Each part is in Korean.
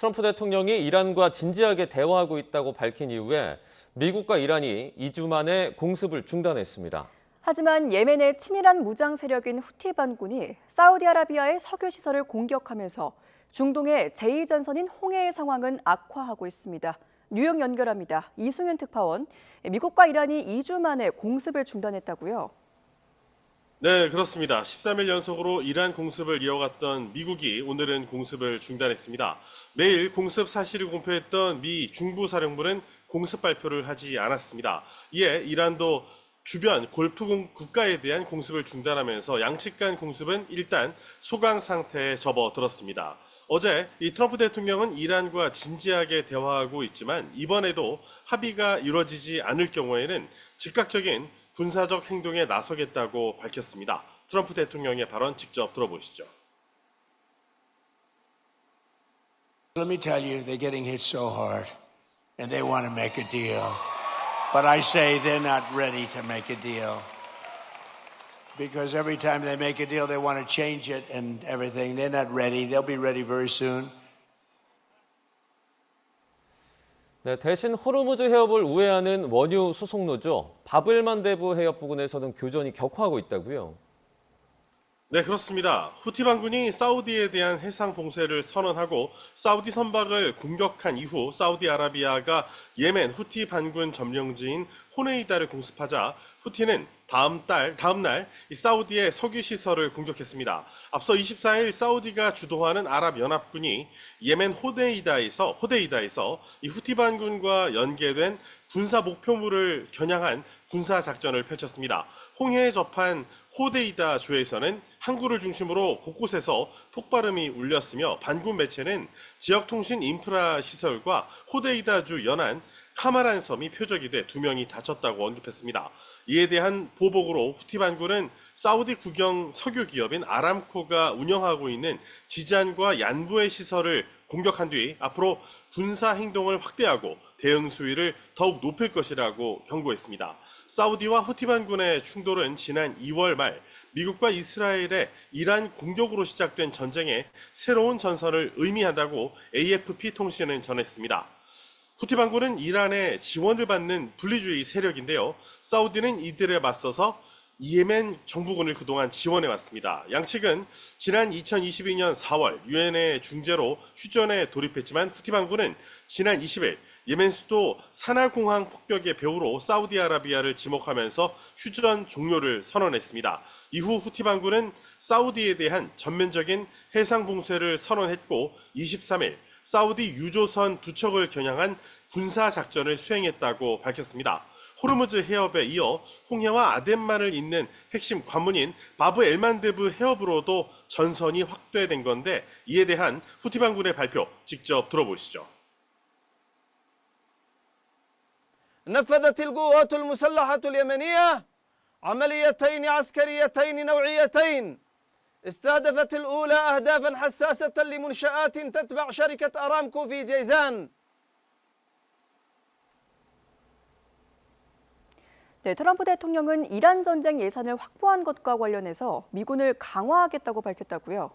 트럼프 대통령이 이란과 진지하게 대화하고 있다고 밝힌 이후에 미국과 이란이 2주 만에 공습을 중단했습니다. 하지만 예멘의 친이란 무장 세력인 후티 반군이 사우디아라비아의 석유 시설을 공격하면서 중동의 제2전선인 홍해의 상황은 악화하고 있습니다. 뉴욕 연결합니다. 이승윤 특파원. 미국과 이란이 2주 만에 공습을 중단했다고요? 네, 그렇습니다. 13일 연속으로 이란 공습을 이어갔던 미국이 오늘은 공습을 중단했습니다. 매일 공습 사실을 공표했던 미 중부사령부는 공습 발표를 하지 않았습니다. 이에 이란도 주변 골프 국가에 대한 공습을 중단하면서 양측 간 공습은 일단 소강 상태에 접어들었습니다. 어제 이 트럼프 대통령은 이란과 진지하게 대화하고 있지만 이번에도 합의가 이루어지지 않을 경우에는 즉각적인 군사적 행동에 나서겠다고 밝혔습니다. 트럼프 대통령의 발언 직접 들어보시죠. Let me tell you, they're getting hit so hard, and they want to make a deal. But I say they're not ready to make a deal. Because every time they make a deal, they want to change it and everything. They're not ready. They'll be ready very soon. 네, 대신 호르무즈 해협을 우회하는 원유 수송로죠. 바브엘만데브 해협 부근에서는 교전이 격화하고 있다고요. 네, 그렇습니다. 후티 반군이 사우디에 대한 해상 봉쇄를 선언하고 사우디 선박을 공격한 이후 사우디아라비아가 예멘 후티 반군 점령지인 호네이다를 공습하자 후티는 다음 날 이 사우디의 석유 시설을 공격했습니다. 앞서 24일 사우디가 주도하는 아랍연합군이 예멘 호데이다에서 이 후티 반군과 연계된 군사 목표물을 겨냥한 군사 작전을 펼쳤습니다. 홍해에 접한 호데이다 주에서는 항구를 중심으로 곳곳에서 폭발음이 울렸으며 반군 매체는 지역 통신 인프라 시설과 호데이다주 연안 카마란 섬이 표적이 돼 2명이 다쳤다고 언급했습니다. 이에 대한 보복으로 후티 반군은 사우디 국영 석유 기업인 아람코가 운영하고 있는 지잔과 얀부의 시설을 공격한 뒤 앞으로 군사 행동을 확대하고 대응 수위를 더욱 높일 것이라고 경고했습니다. 사우디와 후티 반군의 충돌은 지난 2월 말 미국과 이스라엘의 이란 공격으로 시작된 전쟁의 새로운 전선을 의미한다고 AFP 통신은 전했습니다. 후티 반군은 이란의 지원을 받는 분리주의 세력인데요. 사우디는 이들에 맞서서 예멘 정부군을 그동안 지원해왔습니다. 양측은 지난 2022년 4월 유엔의 중재로 휴전에 돌입했지만 후티 반군은 지난 20일 예멘 수도 사나공항 폭격의 배후로 사우디아라비아를 지목하면서 휴전 종료를 선언했습니다. 이후 후티 반군은 사우디에 대한 전면적인 해상 봉쇄를 선언했고 23일 사우디 유조선 2척을 겨냥한 군사 작전을 수행했다고 밝혔습니다. 호르무즈 해협에 이어 홍해와 아덴만을 잇는 핵심 관문인 바브 엘만데브 해협으로도 전선이 확대된 건데 이에 대한 후티 반군의 발표 직접 들어보시죠. نفذت القوات المسلحة اليمنية عمليتين عسكريتين نوعيتين استهدفت الأولى أهدافا حساسة لمنشآت تتبع شركة أرامكو في جيزان. 네, 트럼프 대통령은 이란 전쟁 예산을 확보한 것과 관련해서 미군을 강화하겠다고 밝혔다고요.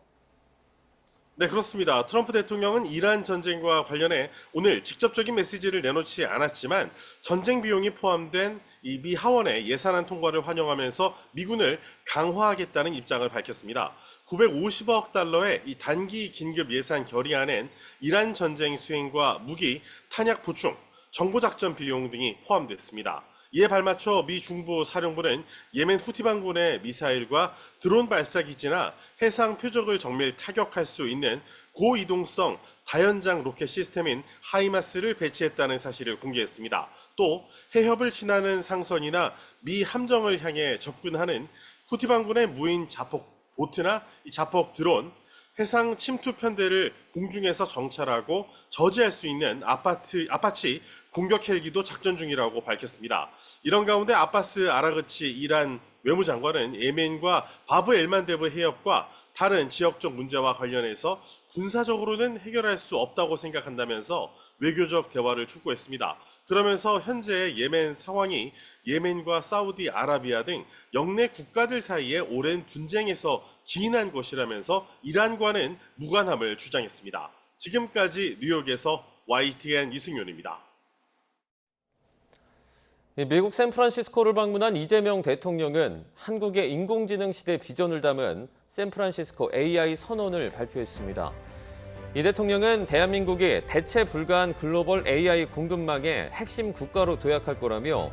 네, 그렇습니다. 트럼프 대통령은 이란 전쟁과 관련해 오늘 직접적인 메시지를 내놓지 않았지만 전쟁 비용이 포함된 이 미 하원의 예산안 통과를 환영하면서 미군을 강화하겠다는 입장을 밝혔습니다. 950억 달러의 이 단기 긴급 예산 결의안엔 이란 전쟁 수행과 무기, 탄약 보충, 정보작전 비용 등이 포함됐습니다. 이에 발맞춰 미 중부 사령부는 예멘 후티 반군의 미사일과 드론 발사기지나 해상 표적을 정밀 타격할 수 있는 고이동성 다연장 로켓 시스템인 하이마스를 배치했다는 사실을 공개했습니다. 또 해협을 지나는 상선이나 미 함정을 향해 접근하는 후티 반군의 무인 자폭 보트나 이 자폭 드론, 해상 침투 편대를 공중에서 정찰하고 저지할 수 있는 아파치 공격 헬기도 작전 중이라고 밝혔습니다. 이런 가운데 아바스 아라그치 이란 외무장관은 예멘과 바브 엘만데브 해협과 다른 지역적 문제와 관련해서 군사적으로는 해결할 수 없다고 생각한다면서 외교적 대화를 촉구했습니다. 그러면서 현재 예멘 상황이 예멘과 사우디아라비아 등 영내 국가들 사이의 오랜 분쟁에서 기인한 것이라면서 이란과는 무관함을 주장했습니다. 지금까지 뉴욕에서 YTN 이승윤입니다. 미국 샌프란시스코를 방문한 이재명 대통령은 한국의 인공지능 시대 비전을 담은 샌프란시스코 AI 선언을 발표했습니다. 이 대통령은 대한민국이 대체 불가한 글로벌 AI 공급망의 핵심 국가로 도약할 거라며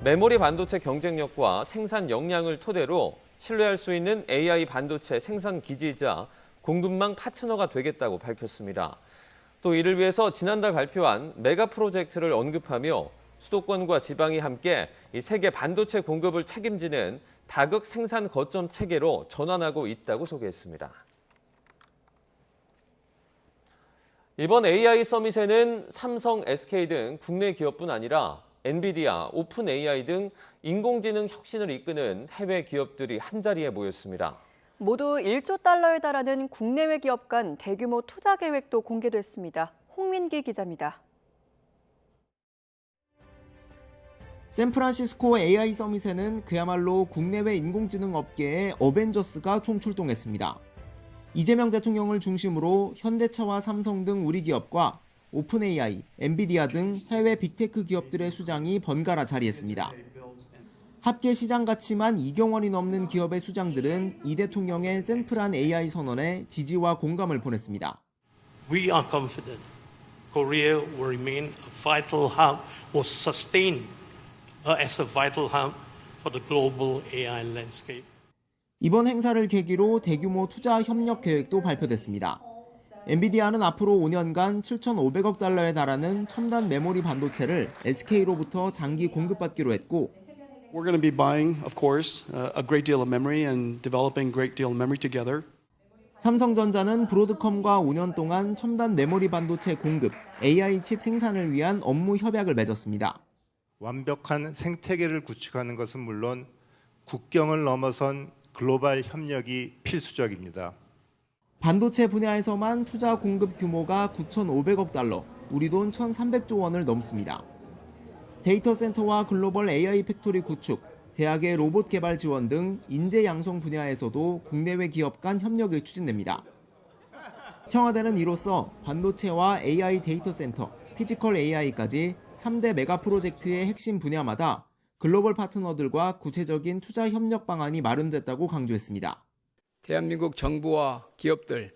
메모리 반도체 경쟁력과 생산 역량을 토대로 신뢰할 수 있는 AI 반도체 생산 기지이자 공급망 파트너가 되겠다고 밝혔습니다. 또 이를 위해서 지난달 발표한 메가 프로젝트를 언급하며 수도권과 지방이 함께 이 세계 반도체 공급을 책임지는 다극 생산 거점 체계로 전환하고 있다고 소개했습니다. 이번 AI 서밋에는 삼성, SK 등 국내 기업뿐 아니라 엔비디아, 오픈 AI 등 인공지능 혁신을 이끄는 해외 기업들이 한자리에 모였습니다. 모두 1조 달러에 달하는 국내외 기업 간 대규모 투자 계획도 공개됐습니다. 홍민기 기자입니다. 샌프란시스코 AI 서밋에는 그야말로 국내외 인공지능 업계의 어벤져스가 총출동했습니다. 이재명 대통령을 중심으로 현대차와 삼성 등 우리 기업과 오픈 AI, 엔비디아 등 해외 빅테크 기업들의 수장이 번갈아 자리했습니다. 합계 시장 가치만 2조 원이 넘는 기업의 수장들은 이 대통령의 샌프란 AI 선언에 지지와 공감을 보냈습니다. We are confident Korea will remain a vital hub, will sustain as a vital hub for the global AI landscape. 이번 행사를 계기로 대규모 투자 협력 계획도 발표됐습니다. 엔비디아는 앞으로 5년간 7,500억 달러에 달하는 첨단 메모리 반도체를 SK로부터 장기 공급받기로 했고, We're going to be buying, of course, a great deal of memory and developing a great deal of memory together. 삼성전자는 브로드컴과 5년 동안 첨단 메모리 반도체 공급, AI 칩 생산을 위한 업무 협약을 맺었습니다. 완벽한 생태계를 구축하는 것은 물론 국경을 넘어선 글로벌 협력이 필수적입니다. 반도체 분야에서만 투자 공급 규모가 9,500억 달러, 우리 돈 1,300조 원을 넘습니다. 데이터 센터와 글로벌 AI 팩토리 구축, 대학의 로봇 개발 지원 등 인재 양성 분야에서도 국내외 기업 간 협력이 추진됩니다. 청와대는 이로써 반도체와 AI 데이터 센터, 피지컬 AI까지 3대 메가 프로젝트의 핵심 분야마다 글로벌 파트너들과 구체적인 투자 협력 방안이 마련됐다고 강조했습니다. 대한민국 정부와 기업들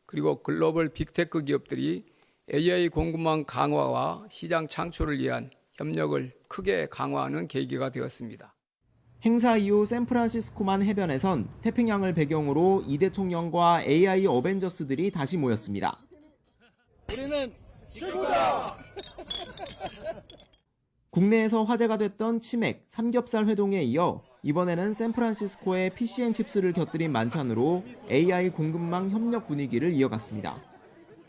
그리고 글로벌 빅테크 기업들이 AI 공급망 강화와 시장 창출을 위한 협력을 크게 강화하는 계기가 되었습니다. 행사 이후 샌프란시스코만 해변에선 태평양을 배경으로 이 대통령과 AI 어벤져스들이 다시 모였습니다. 우리는 최고다! 국내에서 화제가 됐던 치맥, 삼겹살 회동에 이어 이번에는 샌프란시스코의 PC&칩스를 곁들인 만찬으로 AI 공급망 협력 분위기를 이어갔습니다.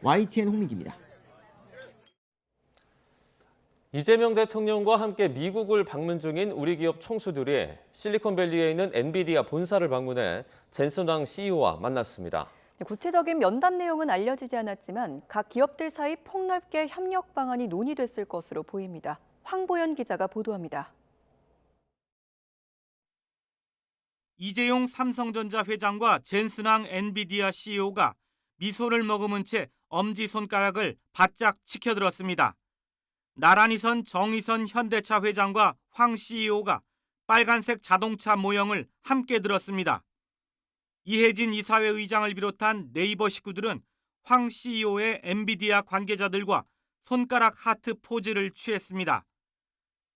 YTN 홍민기입니다. 이재명 대통령과 함께 미국을 방문 중인 우리 기업 총수들이 실리콘밸리에 있는 엔비디아 본사를 방문해 젠슨 황 CEO와 만났습니다. 구체적인 면담 내용은 알려지지 않았지만 각 기업들 사이 폭넓게 협력 방안이 논의됐을 것으로 보입니다. 황보연 기자가 보도합니다. 이재용 삼성전자 회장과 젠슨 황 엔비디아 CEO가 미소를 머금은 채 엄지손가락을 바짝 치켜들었습니다. 나란히 선 정의선 현대차 회장과 황 CEO가 빨간색 자동차 모형을 함께 들었습니다. 이혜진 이사회 의장을 비롯한 네이버 식구들은 황 CEO의 엔비디아 관계자들과 손가락 하트 포즈를 취했습니다.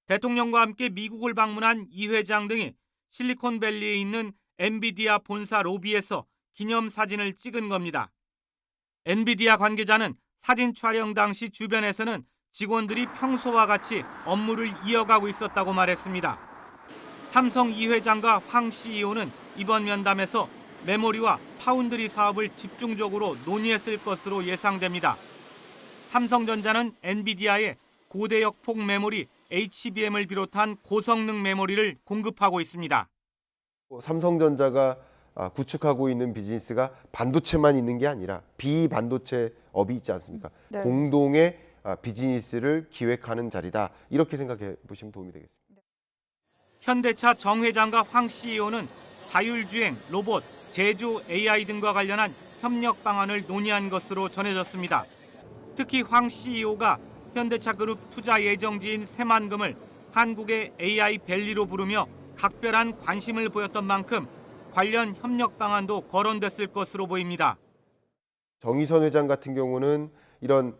대통령과 함께 미국을 방문한 이 회장 등이 실리콘밸리에 있는 엔비디아 본사 로비에서 기념사진을 찍은 겁니다. 엔비디아 관계자는 사진 촬영 당시 주변에서는 직원들이 평소와 같이 업무를 이어가고 있었다고 말했습니다. 삼성 이 회장과 황 CEO는 이번 면담에서 메모리와 파운드리 사업을 집중적으로 논의했을 것으로 예상됩니다. 삼성전자는 엔비디아에 고대역 폭 메모리 HBM을 비롯한 고성능 메모리를 공급하고 있습니다. 삼성전자가 구축하고 있는 비즈니스가 반도체만 있는 게 아니라 비반도체 업이 있지 않습니까? 네. 공동의 비즈니스를 기획하는 자리다. 이렇게 생각해 보시면 도움이 되겠습니다. 현대차 정 회장과 황 CEO는 자율주행, 로봇, 제조 AI 등과 관련한 협력 방안을 논의한 것으로 전해졌습니다. 특히 황 CEO가 현대차그룹 투자 예정지인 새만금을 한국의 AI 밸리로 부르며 각별한 관심을 보였던 만큼 관련 협력 방안도 거론됐을 것으로 보입니다. 정의선 회장 같은 경우는 이런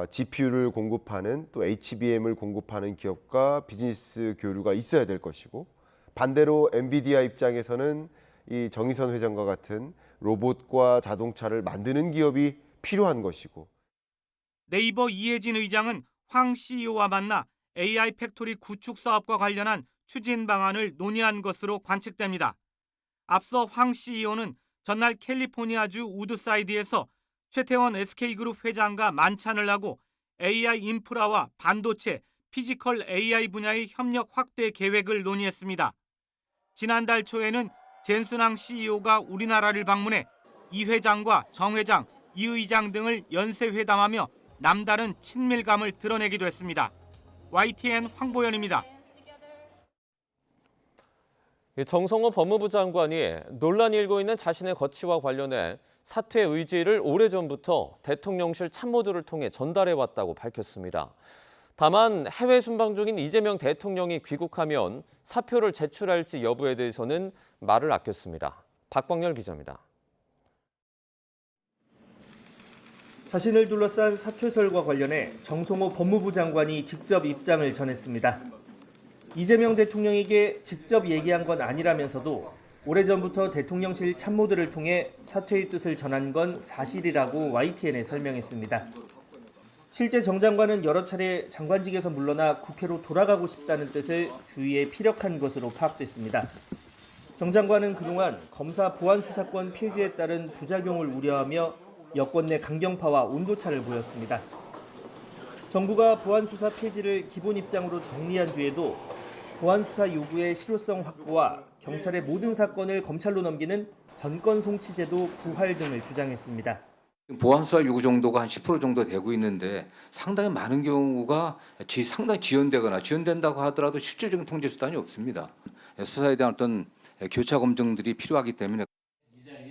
GPU를 공급하는 또 HBM을 공급하는 기업과 비즈니스 교류가 있어야 될 것이고, 반대로 엔비디아 입장에서는 이 정의선 회장과 같은 로봇과 자동차를 만드는 기업이 필요한 것이고. 네이버 이해진 의장은 황 CEO와 만나 AI 팩토리 구축 사업과 관련한 추진 방안을 논의한 것으로 관측됩니다. 앞서 황 CEO는 전날 캘리포니아주 우드사이드에서 최태원 SK그룹 회장과 만찬을 하고 AI 인프라와 반도체, 피지컬 AI 분야의 협력 확대 계획을 논의했습니다. 지난달 초에는 젠슨항 CEO가 우리나라를 방문해 이 회장과 정 회장, 이 의장 등을 연쇄 회담하며 남다른 친밀감을 드러내기도 했습니다. YTN 황보현입니다. 정성호 법무부 장관이 논란이 일고 있는 자신의 거취와 관련해 사퇴 의지를 오래전부터 대통령실 참모들을 통해 전달해왔다고 밝혔습니다. 다만 해외 순방 중인 이재명 대통령이 귀국하면 사표를 제출할지 여부에 대해서는 말을 아꼈습니다. 박광열 기자입니다. 자신을 둘러싼 사퇴설과 관련해 정성호 법무부 장관이 직접 입장을 전했습니다. 이재명 대통령에게 직접 얘기한 건 아니라면서도 오래전부터 대통령실 참모들을 통해 사퇴의 뜻을 전한 건 사실이라고 YTN에 설명했습니다. 실제 정 장관은 여러 차례 장관직에서 물러나 국회로 돌아가고 싶다는 뜻을 주위에 피력한 것으로 파악됐습니다. 정 장관은 그동안 검사 보안수사권 폐지에 따른 부작용을 우려하며 여권 내 강경파와 온도차를 보였습니다. 정부가 보안수사 폐지를 기본 입장으로 정리한 뒤에도 보안수사 요구의 실효성 확보와 경찰의 모든 사건을 검찰로 넘기는 전권 송치제도 부활 등을 주장했습니다. 보안수사 요구 정도가 한 10% 정도 되고 있는데 상당히 많은 경우가 상당히 지연된다고 하더라도 실질적인 통제 수단이 없습니다. 수사에 대한 어떤 교차 검증들이 필요하기 때문에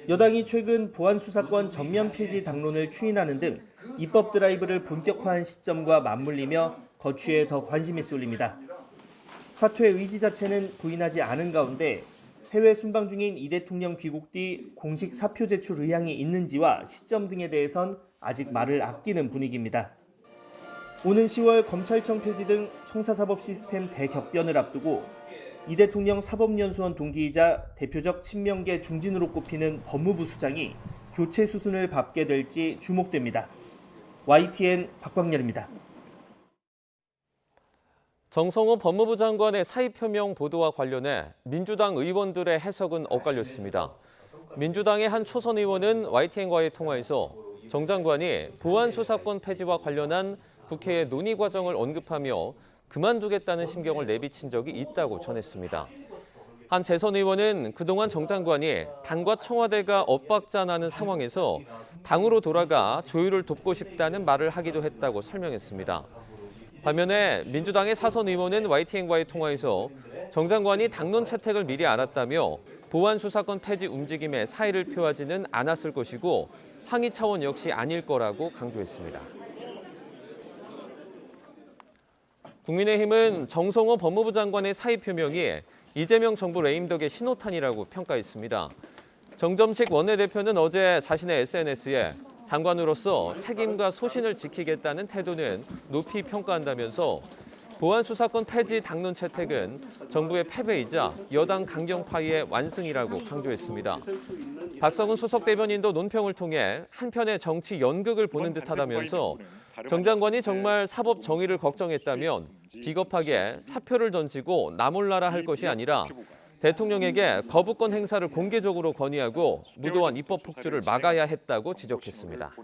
여당이 최근 보안수사권 전면 폐지 당론을 추인하는 등 입법 드라이브를 본격화한 시점과 맞물리며 거취에 더 관심이 쏠립니다. 사퇴 의지 자체는 부인하지 않은 가운데 해외 순방 중인 이 대통령 귀국 뒤 공식 사표 제출 의향이 있는지와 시점 등에 대해선 아직 말을 아끼는 분위기입니다. 오는 10월 검찰청 폐지 등 형사사법 시스템 대격변을 앞두고 이 대통령 사법연수원 동기이자 대표적 친명계 중진으로 꼽히는 법무부 수장이 교체 수순을 밟게 될지 주목됩니다. YTN 박광렬입니다. 정성호 법무부 장관의 사의 표명 보도와 관련해 민주당 의원들의 해석은 엇갈렸습니다. 민주당의 한 초선 의원은 YTN과의 통화에서 정 장관이 보안수사권 폐지와 관련한 국회의 논의 과정을 언급하며 그만두겠다는 심경을 내비친 적이 있다고 전했습니다. 한 재선 의원은 그동안 정 장관이 당과 청와대가 엇박자나는 상황에서 당으로 돌아가 조율을 돕고 싶다는 말을 하기도 했다고 설명했습니다. 반면에 민주당의 사선 의원은 YTN과의 통화에서 정 장관이 당론 채택을 미리 알았다며 보안수사권 폐지 움직임에 사의를 표하지는 않았을 것이고 항의 차원 역시 아닐 거라고 강조했습니다. 국민의힘은 정성호 법무부 장관의 사의 표명이 이재명 정부 레임덕의 신호탄이라고 평가했습니다. 정점식 원내대표는 어제 자신의 SNS에 장관으로서 책임과 소신을 지키겠다는 태도는 높이 평가한다면서 보안수사권 폐지 당론 채택은 정부의 패배이자 여당 강경파의 완승이라고 강조했습니다. 박성훈 수석 대변인도 논평을 통해 한편의 정치 연극을 보는 듯하다면서 정 장관이 정말 사법 정의를 걱정했다면 비겁하게 사표를 던지고 나몰라라 할 것이 아니라 대통령에게 거부권 행사를 공개적으로 건의하고 무도한 입법 폭주를 막아야 했다고 지적했습니다.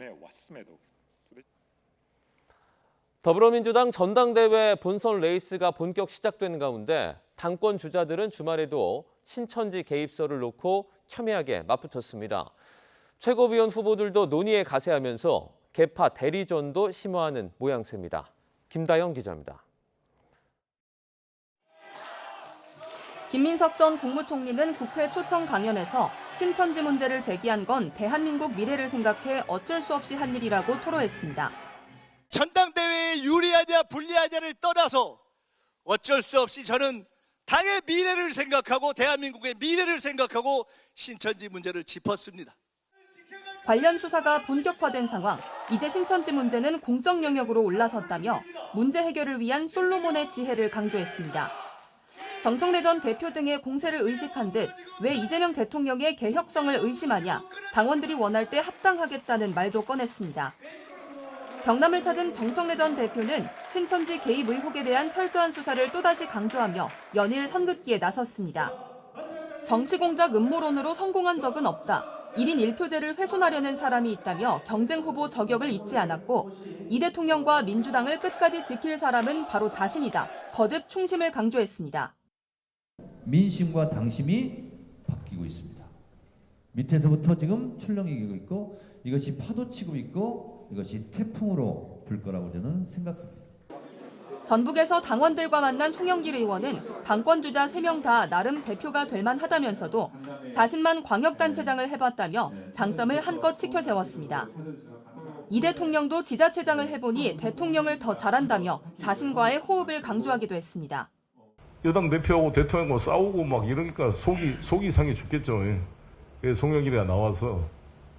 더불어민주당 전당대회 본선 레이스가 본격 시작된 가운데 당권 주자들은 주말에도 신천지 개입설을 놓고 첨예하게 맞붙었습니다. 최고위원 후보들도 논의에 가세하면서 개파 대리전도 심화하는 모양새입니다. 김다영 기자입니다. 김민석 전 국무총리는 국회 초청 강연에서 신천지 문제를 제기한 건 대한민국 미래를 생각해 어쩔 수 없이 한 일이라고 토로했습니다. 전당대회에 유리하냐 불리하냐를 떠나서 어쩔 수 없이 저는 당의 미래를 생각하고 대한민국의 미래를 생각하고 신천지 문제를 짚었습니다. 관련 수사가 본격화된 상황, 이제 신천지 문제는 공적 영역으로 올라섰다며 문제 해결을 위한 솔로몬의 지혜를 강조했습니다. 정청래 전 대표 등의 공세를 의식한 듯 왜 이재명 대통령의 개혁성을 의심하냐, 당원들이 원할 때 합당하겠다는 말도 꺼냈습니다. 경남을 찾은 정청래 전 대표는 신천지 개입 의혹에 대한 철저한 수사를 또다시 강조하며 연일 선긋기에 나섰습니다. 정치 공작 음모론으로 성공한 적은 없다. 1인 1표제를 훼손하려는 사람이 있다며 경쟁 후보 저격을 잊지 않았고 이 대통령과 민주당을 끝까지 지킬 사람은 바로 자신이다. 거듭 충심을 강조했습니다. 민심과 당심이 바뀌고 있습니다. 밑에서부터 지금 출렁이고 있고 이것이 파도치고 있고 이것이 태풍으로 불 거라고 저는 생각합니다. 전북에서 당원들과 만난 송영길 의원은 당권주자 3명 다 나름 대표가 될 만하다면서도 자신만 광역단체장을 해봤다며 장점을 한껏 치켜 세웠습니다. 이 대통령도 지자체장을 해보니 대통령을 더 잘한다며 자신과의 호흡을 강조하기도 했습니다. 여당 대표하고 대통령하고 싸우고 막 이러니까 속이 상해 죽겠죠. 그래서 송영길이가 나와서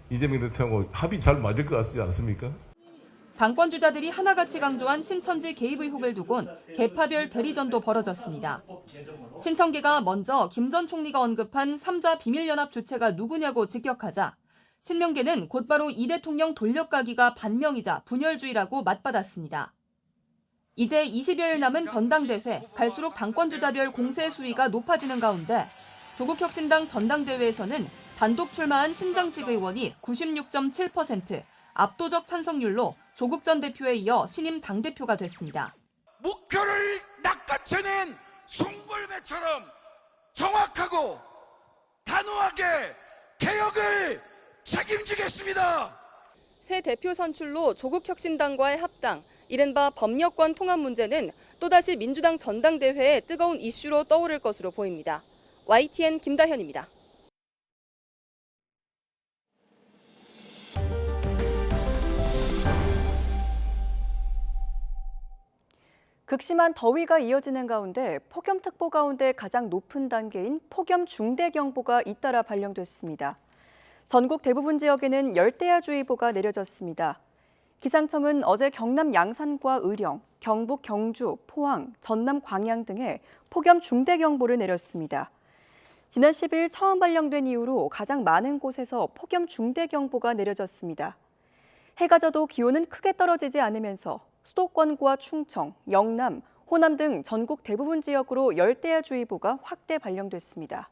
이재명 대통령하고 합이 잘 맞을 것 같지 않습니까? 당권 주자들이 하나같이 강조한 신천지 개입 의혹을 두곤 계파별 대리전도 벌어졌습니다. 친청계가 먼저 김 전 총리가 언급한 3자 비밀연합 주체가 누구냐고 직격하자 친명계는 곧바로 이 대통령 돌려가기가 반명이자 분열주의라고 맞받았습니다. 이제 20여일 남은 전당대회, 갈수록 당권 주자별 공세 수위가 높아지는 가운데 조국혁신당 전당대회에서는 단독 출마한 신장식 의원이 96.7%, 압도적 찬성률로 조국 전 대표에 이어 신임 당대표가 됐습니다. 목표를 낚아채는 송골매처럼 정확하고 단호하게 개혁을 책임지겠습니다. 새 대표 선출로 조국혁신당과의 합당, 이른바 법여권 통합 문제는 또다시 민주당 전당대회에 뜨거운 이슈로 떠오를 것으로 보입니다. YTN 김다현입니다. 극심한 더위가 이어지는 가운데 폭염특보 가운데 가장 높은 단계인 폭염 중대경보가 잇따라 발령됐습니다. 전국 대부분 지역에는 열대야주의보가 내려졌습니다. 기상청은 어제 경남 양산과 의령, 경북 경주, 포항, 전남 광양 등에 폭염 중대경보를 내렸습니다. 지난 10일 처음 발령된 이후로 가장 많은 곳에서 폭염 중대경보가 내려졌습니다. 해가 져도 기온은 크게 떨어지지 않으면서 수도권과 충청, 영남, 호남 등 전국 대부분 지역으로 열대야주의보가 확대 발령됐습니다.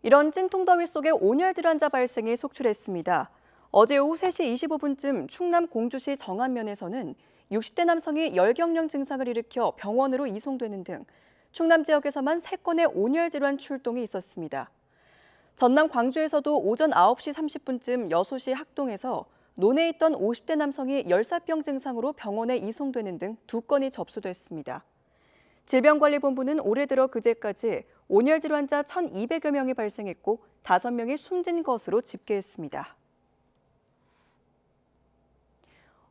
이런 찜통더위 속에 온열 질환자 발생이 속출했습니다. 어제 오후 3시 25분쯤 충남 공주시 정안면에서는 60대 남성이 열경련 증상을 일으켜 병원으로 이송되는 등 충남 지역에서만 3건의 온열 질환 출동이 있었습니다. 전남 광주에서도 오전 9시 30분쯤 여수시 학동에서 논에 있던 50대 남성이 열사병 증상으로 병원에 이송되는 등 2건이 접수됐습니다. 질병관리본부는 올해 들어 그제까지 온열 질환자 1,200여 명이 발생했고 5명이 숨진 것으로 집계했습니다.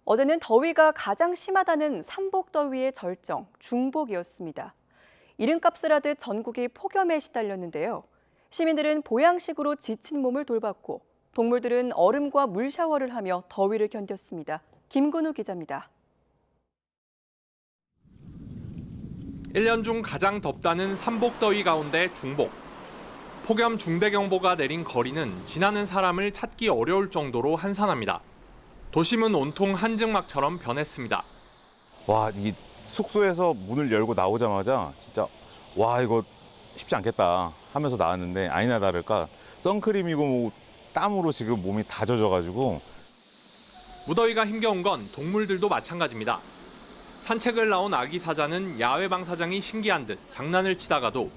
어제는 더위가 가장 심하다는 삼복더위의 절정, 중복이었습니다. 이름값을 하듯 전국이 폭염에 시달렸는데요. 시민들은 보양식으로 지친 몸을 돌봤고 동물들은 얼음과 물 샤워를 하며 더위를 견뎠습니다. 김근우 기자입니다. 1년 중 가장 덥다는 삼복더위 가운데 중복. 폭염 중대경보가 내린 거리는 지나는 사람을 찾기 어려울 정도로 한산합니다. 도심은 온통 한증막처럼 변했습니다. 와, 이 숙소에서 문을 열고 나오자마자 진짜 와, 이거 쉽지 않겠다 하면서 나왔는데 아니나 다를까 선크림이고 뭐 땀으로 지금 몸이 다 젖어가지고. 무더위가 힘겨운 건 동물들도 마찬가지입니다. 산책을 나온 아기 사자는 야외 방사장이 신기한 듯 장난을 치다가도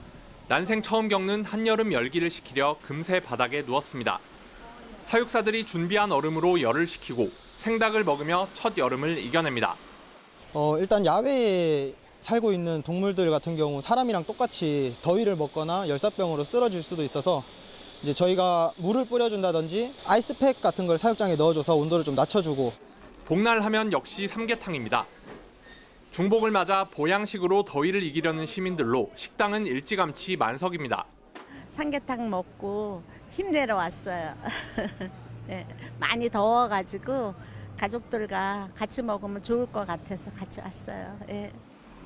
난생 처음 겪는 한여름 열기를 식히려 금세 바닥에 누웠습니다. 사육사들이 준비한 얼음으로 열을 식히고 생닭을 먹으며 첫 여름을 이겨냅니다. 일단 야외에 살고 있는 동물들 같은 경우 사람이랑 똑같이 더위를 먹거나 열사병으로 쓰러질 수도 있어서 이제 저희가 물을 뿌려준다든지 아이스팩 같은 걸 사육장에 넣어줘서 온도를 좀 낮춰주고. 복날하면 역시 삼계탕입니다. 중복을 맞아 보양식으로 더위를 이기려는 시민들로 식당은 일찌감치 만석입니다. 삼계탕 먹고 힘내러 왔어요. 네, 많이 더워가지고 가족들과 같이 먹으면 좋을 것 같아서 같이 왔어요. 네.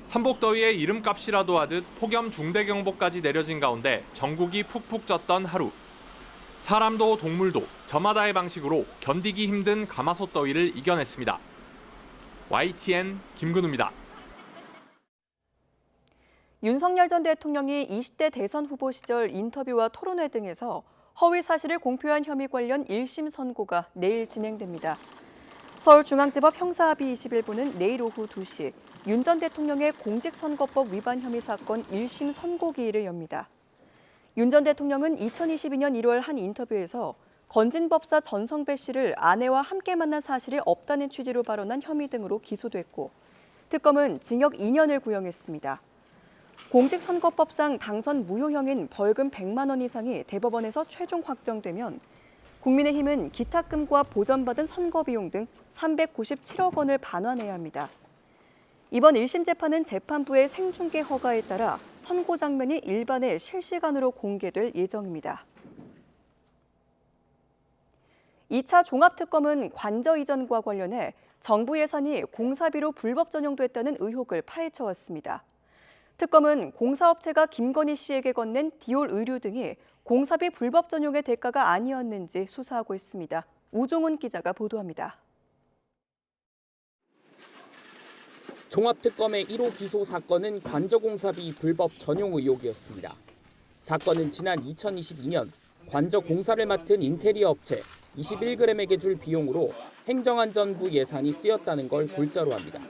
삼복더위에 이름값이라도 하듯 폭염 중대경보까지 내려진 가운데 전국이 푹푹 쪘던 하루. 사람도 동물도 저마다의 방식으로 견디기 힘든 가마솥 더위를 이겨냈습니다. YTN 김근우입니다. 윤석열 전 대통령이 20대 대선 후보 시절 인터뷰와 토론회 등에서 허위 사실을 공표한 혐의 관련 1심 선고가 내일 진행됩니다. 서울중앙지법 형사합의 21부는 내일 오후 2시 윤 전 대통령의 공직선거법 위반 혐의 사건 1심 선고기일을 엽니다. 윤 전 대통령은 2022년 1월 한 인터뷰에서 건진법사 전성배 씨를 아내와 함께 만난 사실이 없다는 취지로 발언한 혐의 등으로 기소됐고 특검은 징역 2년을 구형했습니다. 공직선거법상 당선 무효형인 벌금 100만 원 이상이 대법원에서 최종 확정되면 국민의힘은 기탁금과 보전받은 선거비용 등 397억 원을 반환해야 합니다. 이번 1심 재판은 재판부의 생중계 허가에 따라 선고 장면이 일반에 실시간으로 공개될 예정입니다. 2차 종합특검은 관저 이전과 관련해 정부 예산이 공사비로 불법 전용됐다는 의혹을 파헤쳐왔습니다. 특검은 공사업체가 김건희 씨에게 건넨 디올 의류 등이 공사비 불법 전용의 대가가 아니었는지 수사하고 있습니다. 우종훈 기자가 보도합니다. 종합특검의 1호 기소 사건은 관저공사비 불법 전용 의혹이었습니다. 사건은 지난 2022년 관저 공사를 맡은 인테리어 업체 21g에게 줄 비용으로 행정안전부 예산이 쓰였다는 걸 골자로 합니다.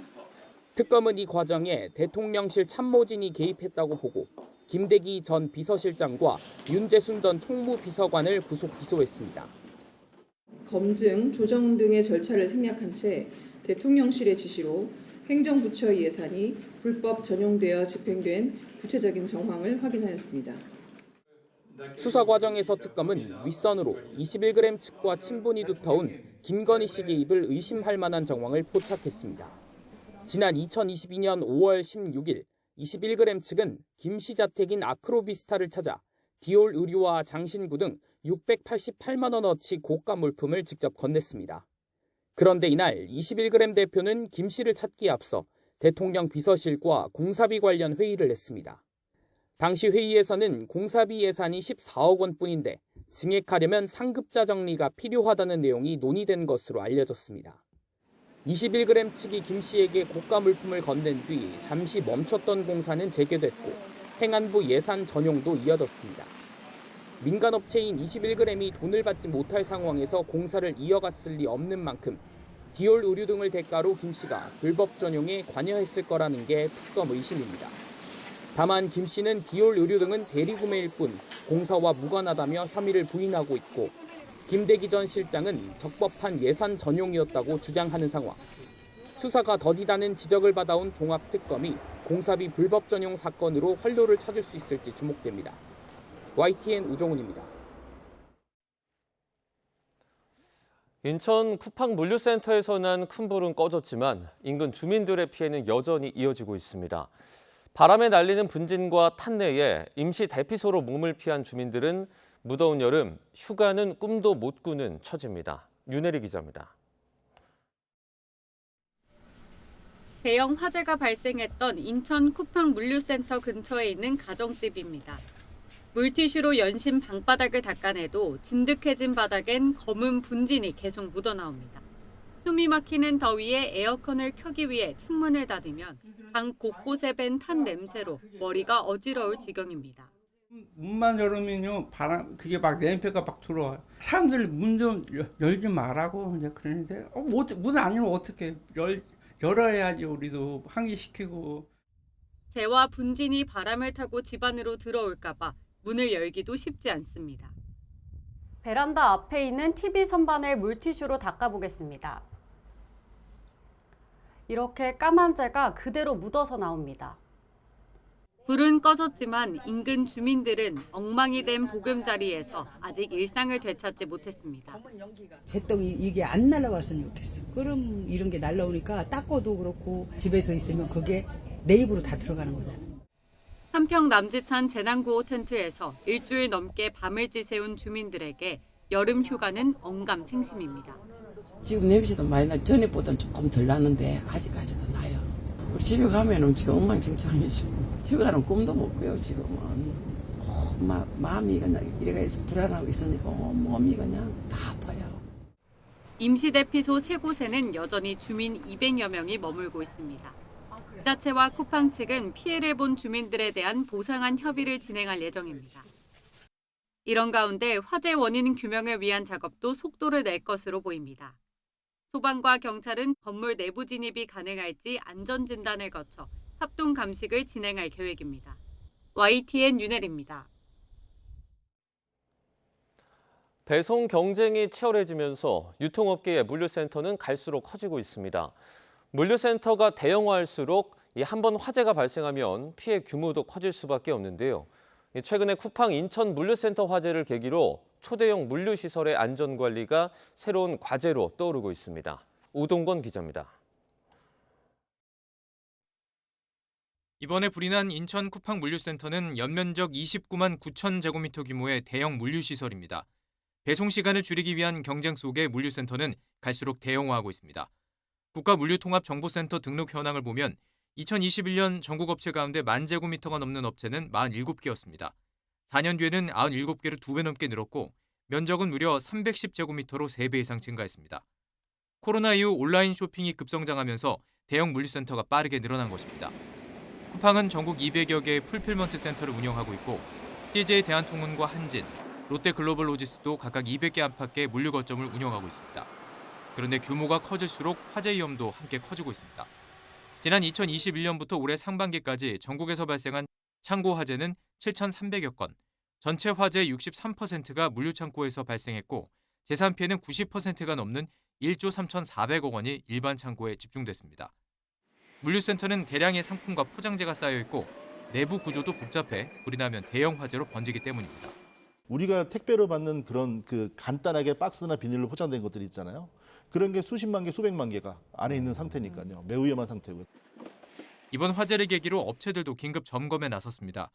특검은 이 과정에 대통령실 참모진이 개입했다고 보고 김대기 전 비서실장과 윤재순 전 총무비서관을 구속 기소했습니다. 검증, 조정 등의 절차를 생략한 채 대통령실의 지시로 행정부처 예산이 불법 전용되어 집행된 구체적인 정황을 확인하였습니다. 수사 과정에서 특검은 윗선으로 21g 측과 친분이 두터운 김건희 씨 개입을 의심할 만한 정황을 포착했습니다. 지난 2022년 5월 16일 21g 측은 김 씨 자택인 아크로비스타를 찾아 디올 의류와 장신구 등 688만 원어치 고가 물품을 직접 건넸습니다. 그런데 이날 21g 대표는 김 씨를 찾기에 앞서 대통령 비서실과 공사비 관련 회의를 했습니다. 당시 회의에서는 공사비 예산이 14억 원뿐인데 증액하려면 상급자 정리가 필요하다는 내용이 논의된 것으로 알려졌습니다. 21g 측이 김 씨에게 고가 물품을 건넨 뒤 잠시 멈췄던 공사는 재개됐고 행안부 예산 전용도 이어졌습니다. 민간업체인 21g이 돈을 받지 못할 상황에서 공사를 이어갔을 리 없는 만큼 디올 의류 등을 대가로 김 씨가 불법 전용에 관여했을 거라는 게 특검 의심입니다. 다만 김 씨는 디올 의류 등은 대리구매일 뿐 공사와 무관하다며 혐의를 부인하고 있고 김대기 전 실장은 적법한 예산 전용이었다고 주장하는 상황. 수사가 더디다는 지적을 받아온 종합특검이 공사비 불법 전용 사건으로 활로를 찾을 수 있을지 주목됩니다. YTN 우종훈입니다. 인천 쿠팡 물류센터에서 난 큰 불은 꺼졌지만 인근 주민들의 피해는 여전히 이어지고 있습니다. 바람에 날리는 분진과 탄내에 임시 대피소로 몸을 피한 주민들은 무더운 여름 휴가는 꿈도 못 꾸는 처지입니다. 윤혜리 기자입니다. 대형 화재가 발생했던 인천 쿠팡 물류센터 근처에 있는 가정집입니다. 물티슈로 연신 방바닥을 닦아내도 진득해진 바닥엔 검은 분진이 계속 묻어나옵니다. 숨이 막히는 더위에 에어컨을 켜기 위해 창문을 닫으면 방 곳곳에 밴 탄 냄새로 머리가 어지러울 지경입니다. 문만 열으면요 그게 막 냄새가 막 들어와요. 사람들 문 좀 열지 말라고 이제 그러는데 문 안 열면 어떻게 열어야지 우리도 환기시키고. 재와 분진이 바람을 타고 집 안으로 들어올까 봐 문을 열기도 쉽지 않습니다. 베란다 앞에 있는 TV 선반을 물티슈로 닦아보겠습니다. 이렇게 까만 재가 그대로 묻어서 나옵니다. 불은 꺼졌지만 인근 주민들은 엉망이 된 보금자리에서 아직 일상을 되찾지 못했습니다. 제떡이 이게 안 날아왔으면 좋겠어. 그럼 이런 게 날아오니까 닦아도 그렇고 집에서 있으면 그게 내 입으로 다 들어가는 거잖아. 한평 남짓한 재난구호 텐트에서 일주일 넘게 밤을 지새운 주민들에게 여름 휴가는 언감생심입니다. 지금 냄새도 많이 나. 전에보다는 조금 덜 나는데 아직까지도 나요. 우리 집에 가면은 지금 엉망진창이죠. 집에 가는 꿈도 못 꿔요. 지금은 마음이 그냥 이래가서 불안하고 있으니까 몸이 그냥 다 아파요. 임시대피소 3곳에는 여전히 주민 200여 명이 머물고 있습니다. 지자체와 쿠팡 측은 피해를 본 주민들에 대한 보상안 협의를 진행할 예정입니다. 이런 가운데 화재 원인 규명을 위한 작업도 속도를 낼 것으로 보입니다. 소방과 경찰은 건물 내부 진입이 가능할지 안전진단을 거쳐 합동 감식을 진행할 계획입니다. YTN 윤혜리입니다. 배송 경쟁이 치열해지면서 유통업계의 물류센터는 갈수록 커지고 있습니다. 물류센터가 대형화할수록 한번 화재가 발생하면 피해 규모도 커질 수밖에 없는데요. 최근에 쿠팡 인천 물류센터 화재를 계기로 초대형 물류시설의 안전관리가 새로운 과제로 떠오르고 있습니다. 오동건 기자입니다. 이번에 불이 난 인천 쿠팡 물류센터는 연면적 29만 9천 제곱미터 규모의 대형 물류시설입니다. 배송 시간을 줄이기 위한 경쟁 속에 물류센터는 갈수록 대형화하고 있습니다. 국가물류통합정보센터 등록 현황을 보면 2021년 전국 업체 가운데 10,000제곱미터가 넘는 업체는 47개였습니다. 4년 뒤에는 97개로 2배 넘게 늘었고 면적은 무려 310제곱미터로 3배 이상 증가했습니다. 코로나 이후 온라인 쇼핑이 급성장하면서 대형 물류센터가 빠르게 늘어난 것입니다. 쿠팡은 전국 200여 개의 풀필먼트 센터를 운영하고 있고 CJ 대한통운과 한진, 롯데글로벌로지스도 각각 200개 안팎의 물류 거점을 운영하고 있습니다. 그런데 규모가 커질수록 화재 위험도 함께 커지고 있습니다. 지난 2021년부터 올해 상반기까지 전국에서 발생한 창고 화재는 7,300여 건, 전체 화재의 63%가 물류창고에서 발생했고 재산 피해는 90%가 넘는 1조 3,400억 원이 일반 창고에 집중됐습니다. 물류센터는 대량의 상품과 포장재가 쌓여있고 내부 구조도 복잡해 불이 나면 대형 화재로 번지기 때문입니다. 우리가 택배로 받는 그런 간단하게 박스나 비닐로 포장된 것들이 있잖아요. 그런 게 수십만 개, 수백만 개가 안에 있는 상태니까요. 매우 위험한 상태고요. 이번 화재를 계기로 업체들도 긴급 점검에 나섰습니다.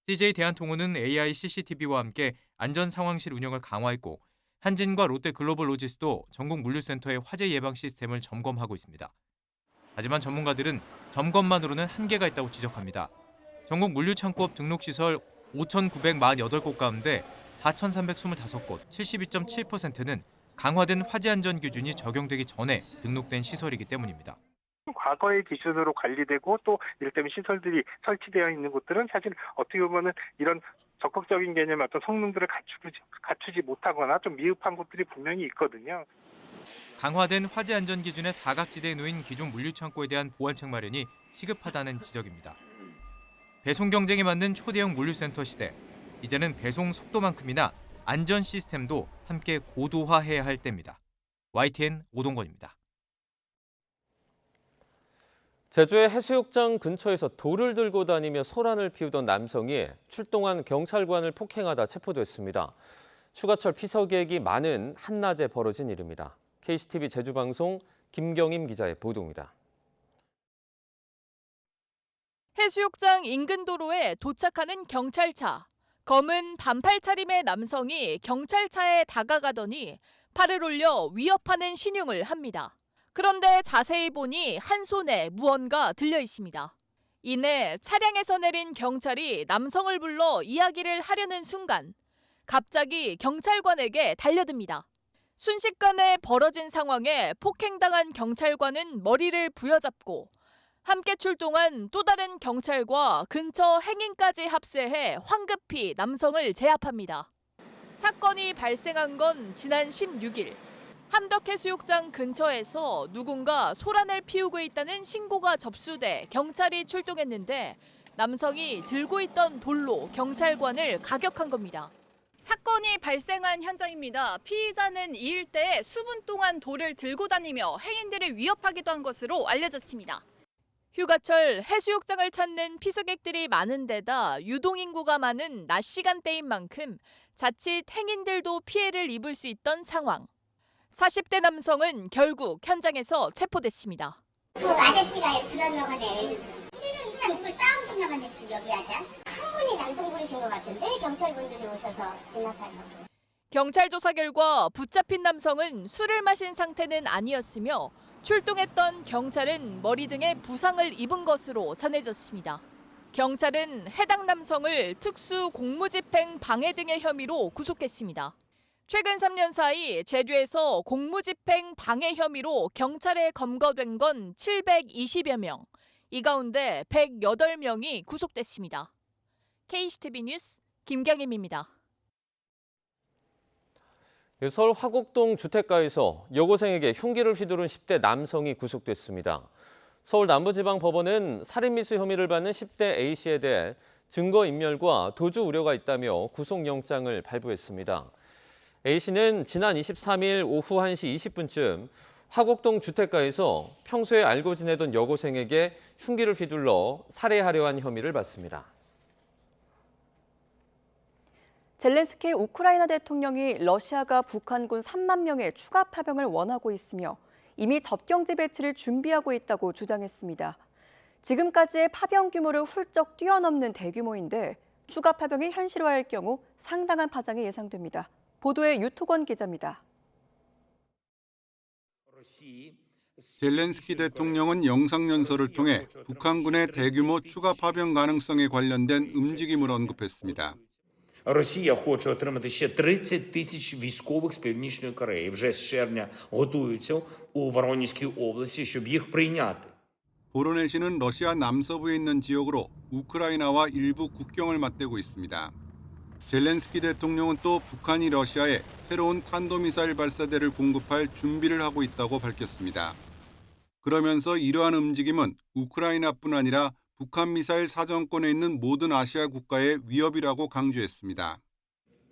CJ 대한통운은 AI CCTV와 함께 안전상황실 운영을 강화했고 한진과 롯데글로벌로지스도 전국 물류센터의 화재 예방 시스템을 점검하고 있습니다. 하지만 전문가들은 점검만으로는 한계가 있다고 지적합니다. 전국 물류창고업 등록시설 5,948곳 가운데 4,325곳, 72.7%는 강화된 화재 안전 기준이 적용되기 전에 등록된 시설이기 때문입니다. 과거의 기준으로 관리되고 또 이를테면 시설들이 설치되어 있는 곳들은 사실 어떻게 보면은 이런 적극적인 개념의 어떤 성능들을 갖추지 못하거나 좀 미흡한 곳들이 분명히 있거든요. 강화된 화재 안전 기준의 사각지대에 놓인 기존 물류창고에 대한 보완책 마련이 시급하다는 지적입니다. 배송 경쟁에 맞는 초대형 물류센터 시대, 이제는 배송 속도만큼이나 안전 시스템도 함께 고도화해야 할 때입니다. YTN 오동건입니다. 제주의 해수욕장 근처에서 돌을 들고 다니며 소란을 피우던 남성이 출동한 경찰관을 폭행하다 체포됐습니다. 휴가철 피서 계획이 많은 한낮에 벌어진 일입니다. KCTV 제주방송 김경임 기자의 보도입니다. 해수욕장 인근 도로에 도착하는 경찰차. 검은 반팔 차림의 남성이 경찰차에 다가가더니 팔을 올려 위협하는 신용을 합니다. 그런데 자세히 보니 한 손에 무언가 들려 있습니다. 이내 차량에서 내린 경찰이 남성을 불러 이야기를 하려는 순간 갑자기 경찰관에게 달려듭니다. 순식간에 벌어진 상황에 폭행당한 경찰관은 머리를 부여잡고 함께 출동한 또 다른 경찰과 근처 행인까지 합세해 황급히 남성을 제압합니다. 사건이 발생한 건 지난 16일. 함덕해수욕장 근처에서 누군가 소란을 피우고 있다는 신고가 접수돼 경찰이 출동했는데 남성이 들고 있던 돌로 경찰관을 가격한 겁니다. 사건이 발생한 현장입니다. 피의자는 이 일대에 수분 동안 돌을 들고 다니며 행인들을 위협하기도 한 것으로 알려졌습니다. 휴가철 해수욕장을 찾는 피서객들이 많은 데다 유동인구가 많은 낮 시간대인 만큼 자칫 행인들도 피해를 입을 수 있던 상황. 40대 남성은 결국 현장에서 체포됐습니다. 그 아저씨가 들어넣어가 내리는 우리는 그냥 누구 싸움 지나간 줄 여기 하자. 한 분이 난동 부리신 것 같은데 경찰분들이 오셔서 진압하셨고. 경찰 조사 결과 붙잡힌 남성은 술을 마신 상태는 아니었으며 출동했던 경찰은 머리 등에 부상을 입은 것으로 전해졌습니다. 경찰은 해당 남성을 특수 공무집행 방해 등의 혐의로 구속했습니다. 최근 3년 사이 제주에서 공무집행 방해 혐의로 경찰에 검거된 건 720여 명. 이 가운데 108명이 구속됐습니다. KCTV 뉴스 김경임입니다. 서울 화곡동 주택가에서 여고생에게 흉기를 휘두른 10대 남성이 구속됐습니다. 서울 남부지방법원은 살인미수 혐의를 받는 10대 A씨에 대해 증거인멸과 도주 우려가 있다며 구속영장을 발부했습니다. A씨는 지난 23일 오후 1시 20분쯤 화곡동 주택가에서 평소에 알고 지내던 여고생에게 흉기를 휘둘러 살해하려 한 혐의를 받습니다. 젤렌스키 우크라이나 대통령이 러시아가 북한군 3만 명의 추가 파병을 원하고 있으며 이미 접경지 배치를 준비하고 있다고 주장했습니다. 지금까지의 파병 규모를 훌쩍 뛰어넘는 대규모인데 추가 파병이 현실화할 경우 상당한 파장이 예상됩니다. 보도에 유토건 기자입니다. 젤렌스키 대통령은 영상연설을 통해 북한군의 대규모 추가 파병 가능성에 관련된 움직임을 언급했습니다. Росія хоче отримати ще 30 тисяч військових з Північної Кореї. Вже з червня готуються у Воронезькій області, щоб їх прийняти. 보로네시는 러시아 남서부에 있는 지역으로 우크라이나와 일부 국경을 맞대고 있습니다. 젤렌스키 대통령은 또 북한이 러시아에 새로운 탄도미사일 발사대를 공급할 준비를 하고 있다고 밝혔습니다. 그러면서 이러한 움직임은 우크라이나뿐 아니라 북한 미사일 사정권에 있는 모든 아시아 국가의 위협이라고 강조했습니다.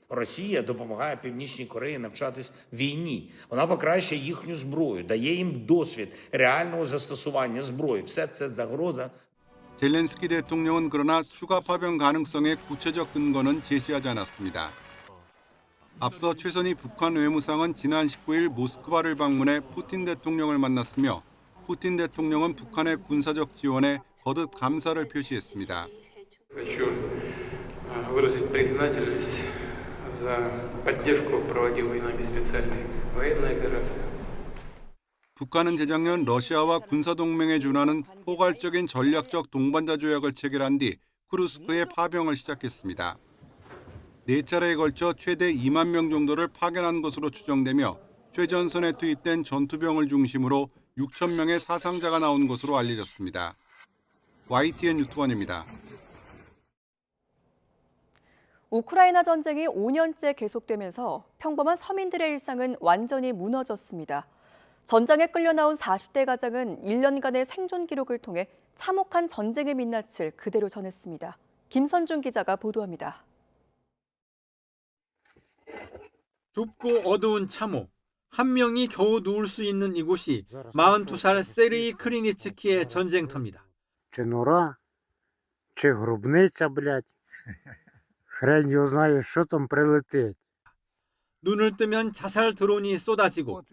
Росія допомагає Північній Кореї навчатись війні. Вона покращує їхню зброю, дає їм досвід реального застосування зброї. Все це загроза. 젤렌스키 대통령은 그러나 추가 파병 가능성의 구체적 근거는 제시하지 않았습니다. 앞서 최선희 북한 외무상은 지난 19일 모스크바를 방문해 푸틴 대통령을 만났으며 푸틴 대통령은 북한의 군사적 지원에 거듭 감사를 표시했습니다. Хочу выразить признательность за поддержку проводимой нами специальной военной операции. 북한은 재작년 러시아와 군사동맹에 준하는 포괄적인 전략적 동반자 조약을 체결한 뒤 쿠르스크에 파병을 시작했습니다. 4차례에 걸쳐 최대 2만 명 정도를 파견한 것으로 추정되며 최전선에 투입된 전투병을 중심으로 6천 명의 사상자가 나온 것으로 알려졌습니다. YTN 유튜원입니다. 우크라이나 전쟁이 5년째 계속되면서 평범한 서민들의 일상은 완전히 무너졌습니다. 전장에 끌려 나온 40대 가장은 1년간의 생존 기록을 통해 참혹한 전쟁의 민낯을 그대로 전했습니다. 김선중 기자가 보도합니다. 좁고 어두운 참호, 한 명이 겨우 누울 수 있는 이곳이 42살 세르이 크리니츠키의 전쟁터입니다. Чи нора, чи гробниця, блядь. Хрен його знає, що там прилетить. 눈을 뜨면 자살 드론이 쏟아지고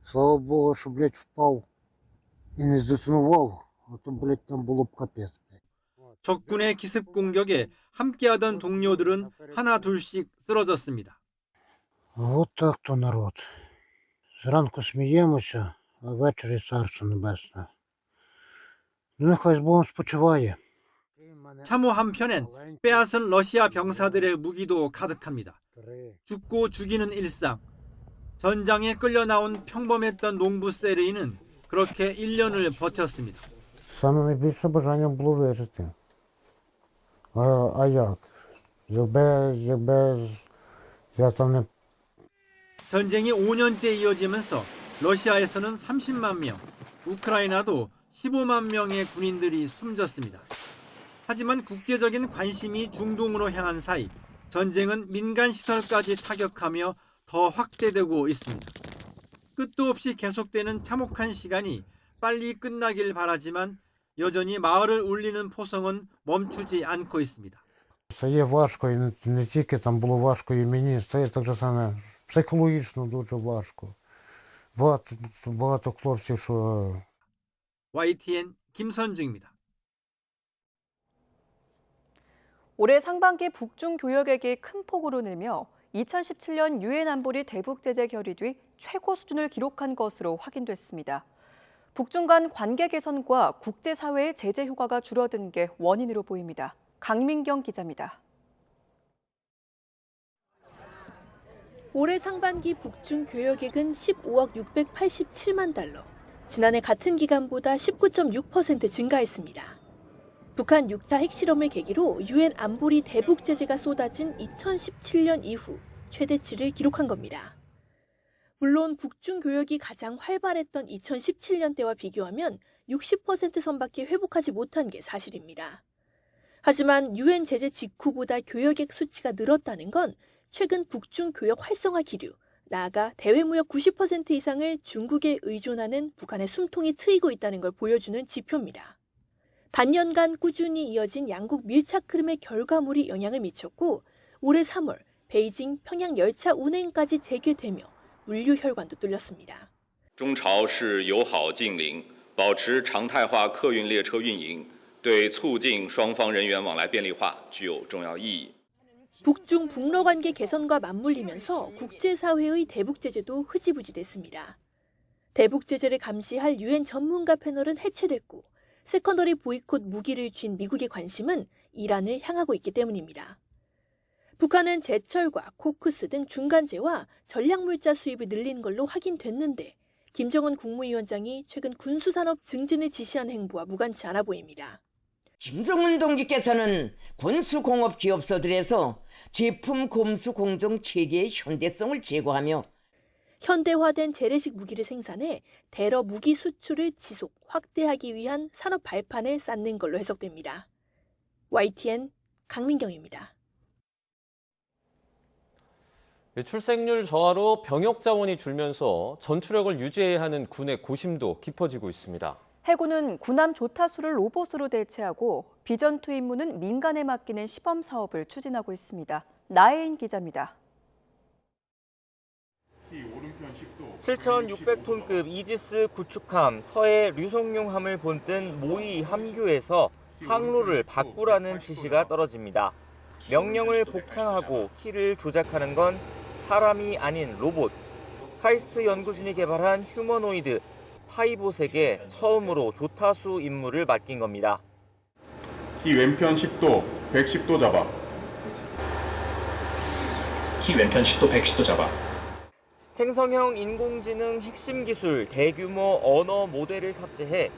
Слава Богу, що, блядь, впав і не здетонував, а то, блядь, там було б капець. 적군의 기습 공격에 함께하던 동료들은 하나 둘씩 쓰러졌습니다. От так то народ. Зранку сміємося, а ввечері царство небесне. Ну, нехай з Богом спочиває. 참호 한편엔 빼앗은 러시아 병사들의 무기도 가득합니다. 죽고 죽이는 일상. 전장에 끌려 나온 평범했던 농부 세르이는 그렇게 1년을 버텼습니다. Саме найбільше бажання було вижити. А як? Якби я там не... 전쟁이 5년째 이어지면서 러시아에서는 30만 명, 우크라이나도 15만 명의 군인들이 숨졌습니다. 하지만 국제적인 관심이 중동으로 향한 사이 전쟁은 민간 시설까지 타격하며 더 확대되고 있습니다. 끝도 없이 계속되는 참혹한 시간이 빨리 끝나길 바라지만 여전히 마을을 울리는 포성은 멈추지 않고 있습니다. Це важко, і не тільки там було важко і мені, це так же саме психологічно дуже важко. Багато хлопців, що YTN 김선중입니다. 올해 상반기 북중 교역액이 큰 폭으로 늘며 2017년 유엔 안보리 대북 제재 결의 뒤 최고 수준을 기록한 것으로 확인됐습니다. 북중 간 관계 개선과 국제사회의 제재 효과가 줄어든 게 원인으로 보입니다. 강민경 기자입니다. 올해 상반기 북중 교역액은 15억 687만 달러, 지난해 같은 기간보다 19.6% 증가했습니다. 북한 6차 핵실험을 계기로 유엔 안보리 대북 제재가 쏟아진 2017년 이후 최대치를 기록한 겁니다. 물론 북중 교역이 가장 활발했던 2017년 때와 비교하면 60% 선밖에 회복하지 못한 게 사실입니다. 하지만 유엔 제재 직후보다 교역액 수치가 늘었다는 건 최근 북중 교역 활성화 기류, 나아가 대외무역 90% 이상을 중국에 의존하는 북한의 숨통이 트이고 있다는 걸 보여주는 지표입니다. 반년간 꾸준히 이어진 양국 밀착 흐름의 결과물이 영향을 미쳤고 올해 3월 베이징, 평양 열차 운행까지 재개되며 물류 혈관도 뚫렸습니다. 中朝是友好近邻，保持常态化客运列车运营，对促进双方人员往来便利化具有重要意义。 북중 북러 관계 개선과 맞물리면서 국제사회의 대북 제재도 흐지부지 됐습니다. 대북 제재를 감시할 유엔 전문가 패널은 해체됐고 세컨더리 보이콧 무기를 쥔 미국의 관심은 이란을 향하고 있기 때문입니다. 북한은 제철과 코크스 등 중간재와 전략물자 수입을 늘린 걸로 확인됐는데 김정은 국무위원장이 최근 군수산업 증진을 지시한 행보와 무관치 않아 보입니다. 김정은 동지께서는 군수공업 기업소들에서 제품 검수 공정 체계의 현대성을 제고하며 현대화된 재래식 무기를 생산해 대러 무기 수출을 지속, 확대하기 위한 산업 발판을 쌓는 걸로 해석됩니다. YTN 강민경입니다. 출생률 저하로 병역 자원이 줄면서 전투력을 유지해야 하는 군의 고심도 깊어지고 있습니다. 해군은 군함 조타수를 로봇으로 대체하고 비전투 임무는 민간에 맡기는 시범 사업을 추진하고 있습니다. 나혜인 기자입니다. 7,600톤급 이지스 구축함 서해 류송룡함을 본뜬 모의 함교에서 항로를 바꾸라는 지시가 떨어집니다. 명령을 복창하고 키를 조작하는 건 사람이 아닌 로봇. 카이스트 연구진이 개발한 휴머노이드 파이봇에게 처음으로 조타수 임무를 맡긴 겁니다. 키 왼편 10도, 110도 잡아. 키 왼편 10도, 110도 잡아. 생성형 인공지능 핵심 기술 대규모 언어 모델을 탑재해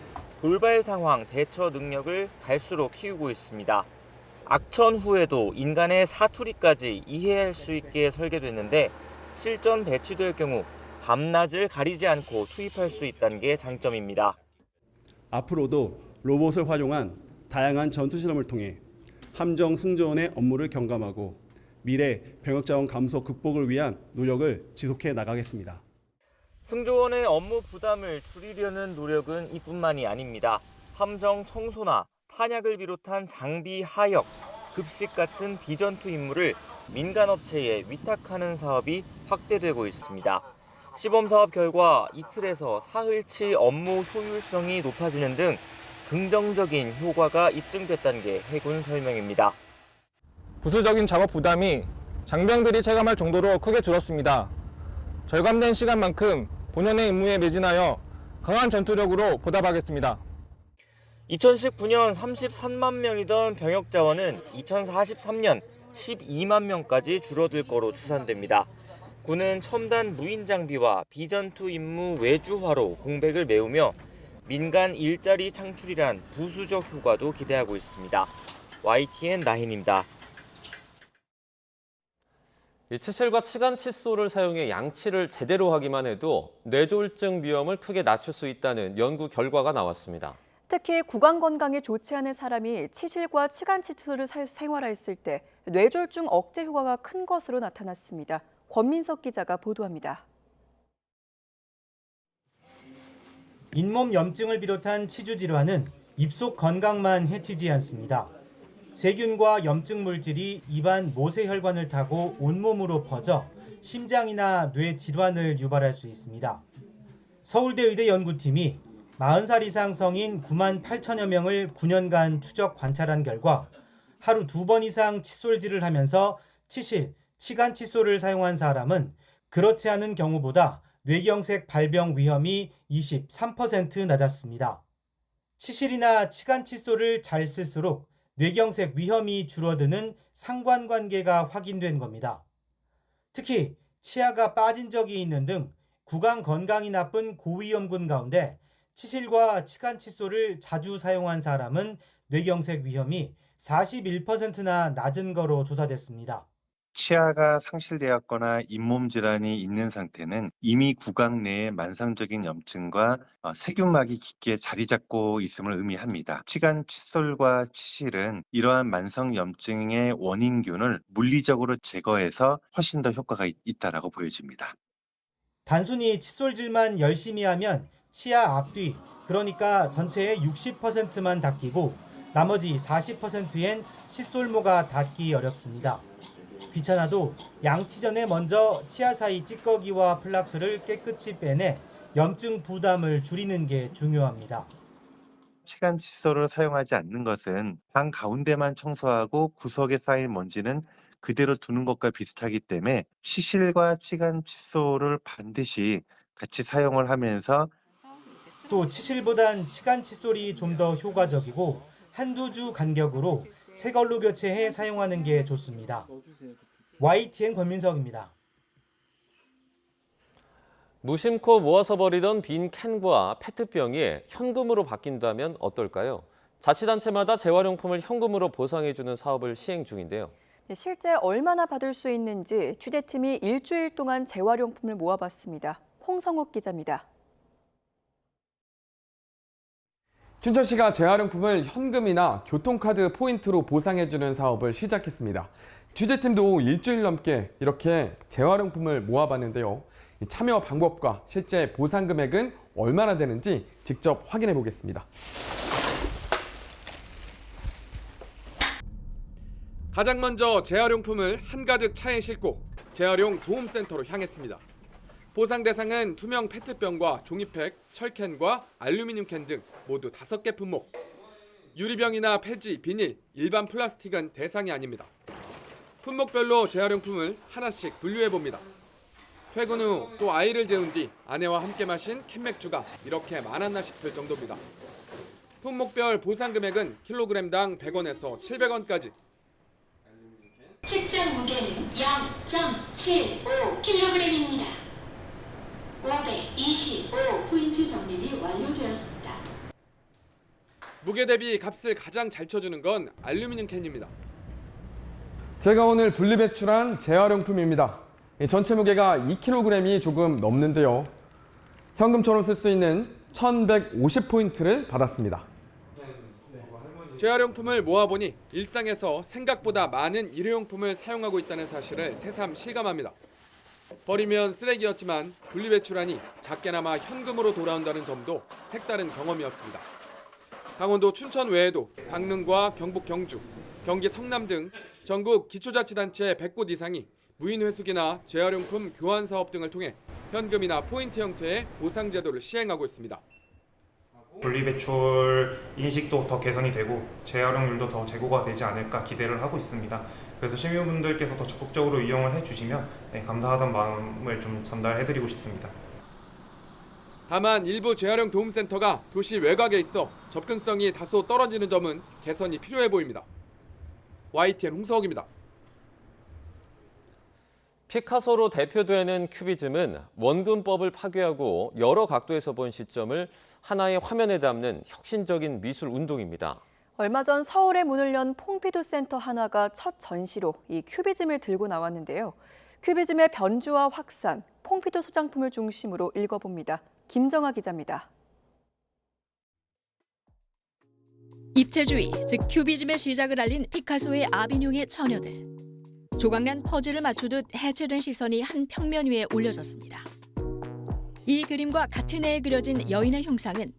돌발 상황 대처 능력을 갈수록 키우고 있습니다. 악천 후에도 인간의 사투리까지 이해할 수 있게 설계됐는데 실전 배치될 경우 밤낮을 가리지 않고 투입할 수 있다는 게 장점입니다. 앞으로도 로봇을 활용한 다양한 전투 실험을 통해 함정 승조원의 업무를 경감하고 미래 병역 자원 감소 극복을 위한 노력을 지속해 나가겠습니다. 승조원의 업무 부담을 줄이려는 노력은 이뿐만이 아닙니다. 함정 청소나 탄약을 비롯한 장비 하역, 급식 같은 비전투 임무를 민간 업체에 위탁하는 사업이 확대되고 있습니다. 시범 사업 결과 이틀에서 사흘치 업무 효율성이 높아지는 등 긍정적인 효과가 입증됐다는 게 해군 설명입니다. 부수적인 작업 부담이 장병들이 체감할 정도로 크게 줄었습니다. 절감된 시간만큼 본연의 임무에 매진하여 강한 전투력으로 보답하겠습니다. 2019년 33만 명이던 병역 자원은 2043년 12만 명까지 줄어들 거로 추산됩니다. 군은 첨단 무인 장비와 비전투 임무 외주화로 공백을 메우며 민간 일자리 창출이란 부수적 효과도 기대하고 있습니다. YTN 나힌입니다. 치실과 치간 칫솔을 사용해 양치를 제대로 하기만 해도 뇌졸중 위험을 크게 낮출 수 있다는 연구 결과가 나왔습니다. 특히 구강 건강에 좋지 않은 사람이 치실과 치간 칫솔을 생활했을 때 뇌졸중 억제 효과가 큰 것으로 나타났습니다. 권민석 기자가 보도합니다. 잇몸 염증을 비롯한 치주 질환은 입속 건강만 해치지 않습니다. 세균과 염증 물질이 입안 모세혈관을 타고 온몸으로 퍼져 심장이나 뇌 질환을 유발할 수 있습니다. 서울대 의대 연구팀이 40살 이상 성인 9만 8천여 명을 9년간 추적 관찰한 결과 하루 2번 이상 칫솔질을 하면서 치실, 치간 칫솔을 사용한 사람은 그렇지 않은 경우보다 뇌경색 발병 위험이 23% 낮았습니다. 치실이나 치간 칫솔을 잘 쓸수록 뇌경색 위험이 줄어드는 상관관계가 확인된 겁니다. 특히 치아가 빠진 적이 있는 등 구강 건강이 나쁜 고위험군 가운데 치실과 치간 칫솔을 자주 사용한 사람은 뇌경색 위험이 41%나 낮은 거로 조사됐습니다. 치아가 상실되었거나 잇몸 질환이 있는 상태는 이미 구강 내에 만성적인 염증과 세균막이 깊게 자리 잡고 있음을 의미합니다. 치간 칫솔과 치실은 이러한 만성 염증의 원인균을 물리적으로 제거해서 훨씬 더 효과가 있다라고 보여집니다. 단순히 칫솔질만 열심히 하면 치아 앞뒤, 그러니까 전체의 60%만 닦이고 나머지 40%엔 칫솔모가 닿기 어렵습니다. 귀찮아도 양치 전에 먼저 치아 사이 찌꺼기와 플라크를 깨끗이 빼내 염증 부담을 줄이는 게 중요합니다. 치간 칫솔을 사용하지 않는 것은 방 가운데만 청소하고 구석에 쌓인 먼지는 그대로 두는 것과 비슷하기 때문에 치실과 치간 칫솔을 반드시 같이 사용을 하면서 또 치실보단 치간 칫솔이 좀 더 효과적이고 한두 주 간격으로 새 걸로 교체해 사용하는 게 좋습니다. YTN 권민석입니다. 무심코 모아서 버리던 빈 캔과 페트병이 현금으로 바뀐다면 어떨까요? 자치단체마다 재활용품을 현금으로 보상해주는 사업을 시행 중인데요. 실제 얼마나 받을 수 있는지 취재팀이 일주일 동안 재활용품을 모아봤습니다. 홍성욱 기자입니다. 춘천시가 재활용품을 현금이나 교통카드 포인트로 보상해주는 사업을 시작했습니다. 취재팀도 일주일 넘게 이렇게 재활용품을 모아봤는데요. 참여 방법과 실제 보상 금액은 얼마나 되는지 직접 확인해 보겠습니다. 가장 먼저 재활용품을 한가득 차에 싣고 재활용 도움센터로 향했습니다. 보상 대상은 투명 페트병과 종이팩, 철캔과 알루미늄 캔 등 모두 5개 품목. 유리병이나 폐지, 비닐, 일반 플라스틱은 대상이 아닙니다. 품목별로 재활용품을 하나씩 분류해봅니다. 퇴근 후 또 아이를 재운 뒤 아내와 함께 마신 캔맥주가 이렇게 많았나 싶을 정도입니다. 품목별 보상 금액은 킬로그램당 100원에서 700원까지. 측정 무게는 0.75kg입니다. 525포인트 적립이 완료되었습니다. 무게 대비 값을 가장 잘 쳐주는 건 알루미늄 캔입니다. 제가 오늘 분리배출한 재활용품입니다. 전체 무게가 2kg이 조금 넘는데요. 현금처럼 쓸 수 있는 1150포인트를 받았습니다. 재활용품을 모아보니 일상에서 생각보다 많은 일회용품을 사용하고 있다는 사실을 새삼 실감합니다. 버리면 쓰레기였지만 분리배출하니 작게나마 현금으로 돌아온다는 점도 색다른 경험이었습니다. 강원도 춘천 외에도 강릉과 경북 경주, 경기 성남 등 전국 기초자치단체 100곳 이상이 무인회수기나 재활용품 교환 사업 등을 통해 현금이나 포인트 형태의 보상 제도를 시행하고 있습니다. 분리배출 인식도 더 개선이 되고 재활용률도 더 제고가 되지 않을까 기대를 하고 있습니다. 그래서 시민분들께서 더 적극적으로 이용을 해주시면 감사하다는 마음을 좀 전달해드리고 싶습니다. 다만 일부 재활용 도움센터가 도시 외곽에 있어 접근성이 다소 떨어지는 점은 개선이 필요해 보입니다. YTN 홍서욱입니다. 피카소로 대표되는 큐비즘은 원근법을 파괴하고 여러 각도에서 본 시점을 하나의 화면에 담는 혁신적인 미술 운동입니다. 얼마 전 서울에 문을 연 퐁피두 센터 한화가 첫 전시로 이 큐비즘을 들고 나왔는데요. 큐비즘의 변주와 확산, 퐁피두 소장품을 중심으로 읽어봅니다. 김정아 기자입니다. 입체주의, 즉 큐비즘의 시작을 알린 피카소의 아비뇽의 처녀들. 조각난 퍼즐을 맞추듯 해체된 시선이 한 평면 위에 올려졌습니다. 이 그림과 같은 해에 그려진 여인의 흉상은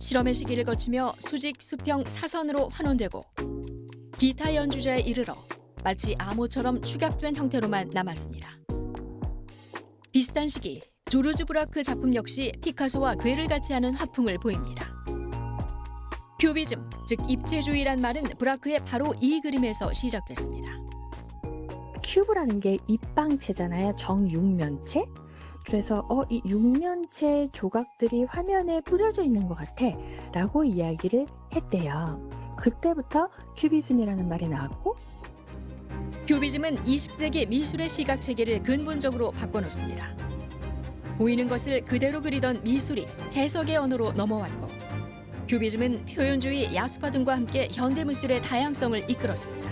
실험의 시기를 거치며 수직, 수평, 사선으로 환원되고 기타 연주자에 이르러 마치 암호처럼 축약된 형태로만 남았습니다. 비슷한 시기 조르즈 브라크 작품 역시 피카소와 궤를 같이 하는 화풍을 보입니다. 큐비즘, 즉 입체주의란 말은 브라크의 바로 이 그림에서 시작됐습니다. 큐브라는 게 입방체잖아요. 정육면체. 그래서 이 육면체 조각들이 화면에 뿌려져 있는 것 같아 라고 이야기를 했대요. 그때부터 큐비즘이라는 말이 나왔고, 큐비즘은 20세기 미술의 시각 체계를 근본적으로 바꿔놓습니다. 보이는 것을 그대로 그리던 미술이 해석의 언어로 넘어왔고, 큐비즘은 표현주의, 야수파 등과 함께 현대미술의 다양성을 이끌었습니다.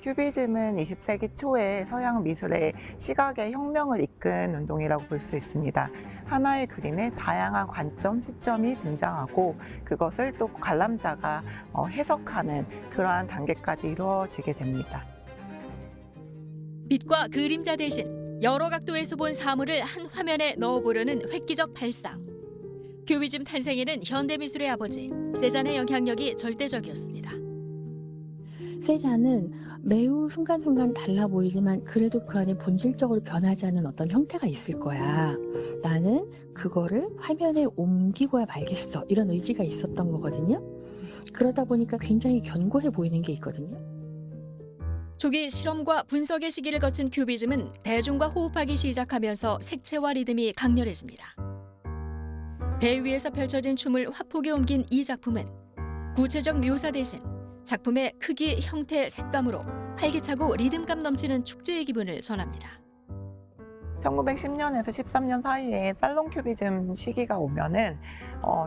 큐비즘은 20세기 초에 서양 미술의 시각의 혁명을 이끈 운동이라고 볼 수 있습니다. 하나의 그림에 다양한 관점, 시점이 등장하고 그것을 또 관람자가 해석하는 그러한 단계까지 이루어지게 됩니다. 빛과 그림자 대신 여러 각도에서 본 사물을 한 화면에 넣어보려는 획기적 발상. 큐비즘 탄생에는 현대미술의 아버지 세잔의 영향력이 절대적이었습니다. 세잔은 매우 순간순간 달라 보이지만 그래도 그 안에 본질적으로 변하지 않는 어떤 형태가 있을 거야. 나는 그거를 화면에 옮기고야 말겠어. 이런 의지가 있었던 거거든요. 그러다 보니까 굉장히 견고해 보이는 게 있거든요. 초기 실험과 분석의 시기를 거친 큐비즘은 대중과 호흡하기 시작하면서 색채와 리듬이 강렬해집니다. 배 위에서 펼쳐진 춤을 화폭에 옮긴 이 작품은 구체적 묘사 대신 작품의 크기, 형태, 색감으로 활기차고 리듬감 넘치는 축제의 기분을 전합니다. 1910년에서 13년 사이에 살롱 큐비즘 시기가 오면은